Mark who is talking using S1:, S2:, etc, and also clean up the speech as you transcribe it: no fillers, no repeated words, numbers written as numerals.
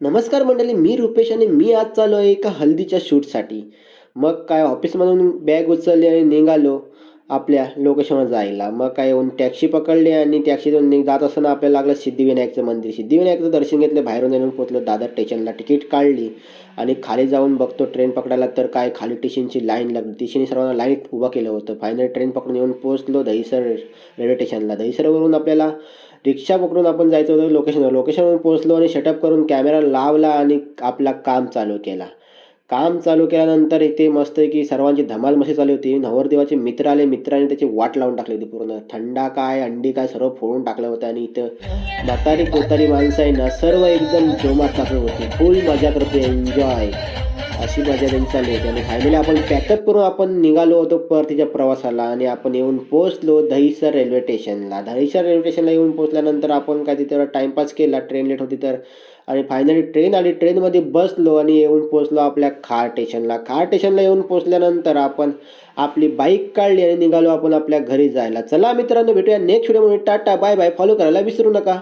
S1: नमस्कार मंडळी, मी रुपेश आणि मी आज चाललो आहे एका हल्दीच्या शूटसाठी. मग काय ऑफिसमधून बॅग उचलली आणि निघालो आपल्या लोकेशनवर जायला. मग काय येऊन टॅक्सी पकडली आणि टॅक्सीतून जात असताना आपल्याला लागलं सिद्धिविनायकचं मंदिर. सिद्धिविनायकचं दर्शन घेतलं, बाहेरून येऊन पोहोचलो दादर स्टेशनला. तिकीट काढली आणि खाली जाऊन बघतो ट्रेन पकडायला, तर काय खाली टिशींची लाईन लागली. टिशीने सर्वांना लाईनीत उभं केलं होतं. फायनली ट्रेन पकडून येऊन पोहोचलो दहिसर रेल्वे स्टेशनला. दहिसरवरून आपल्याला रिक्षा पकडून आपण जायचं होतं लोकेशनवर. लोकेशनवर पोहोचलो आणि सेटअप करून कॅमेरा लावला आणि आपला काम चालू केला. काम चालू केल्यानंतर इथे मस्तपैकी सर्वांची धमाल मस्ती चालू होती. नवरदेवाचे मित्र आले. मित्रांनी त्याची वाट लावून टाकली होती पूर्ण. थंडा काय, अंडी काय सर्व फोडून टाकलं होतं आणि इथं म्हातारी-कोतारी माणसं आहे ना, सर्व एकदम जोमात टाकत होती. फुल मजा करतोय, एन्जॉय. अशी मजा त्यांची चालली होती आणि फायनली आपण पॅकअप करून आपण निघालो होतो परतीच्या प्रवासाला आणि आपण येऊन पोहोचलो दहिसर रेल्वे स्टेशनला. दहिसर रेल्वे स्टेशनला येऊन पोहोचल्यानंतर आपण काय तिथे टाईमपास केला, ट्रेन लेट होती तर. आणि फायनली ट्रेन आली. ट्रेनमध्ये बसलो आणि येऊन पोहोचलो आपल्या खार स्टेशनला. खार स्टेशनला येऊन पोहोचल्यानंतर आपण आपली बाईक काढली आणि निघालो आपण आपल्या घरी जायला. चला मित्रांनो, भेटूया नेक्स्ट व्हिडिओमध्ये. Tata, bye bye. फॉलो करायला विसरू नका.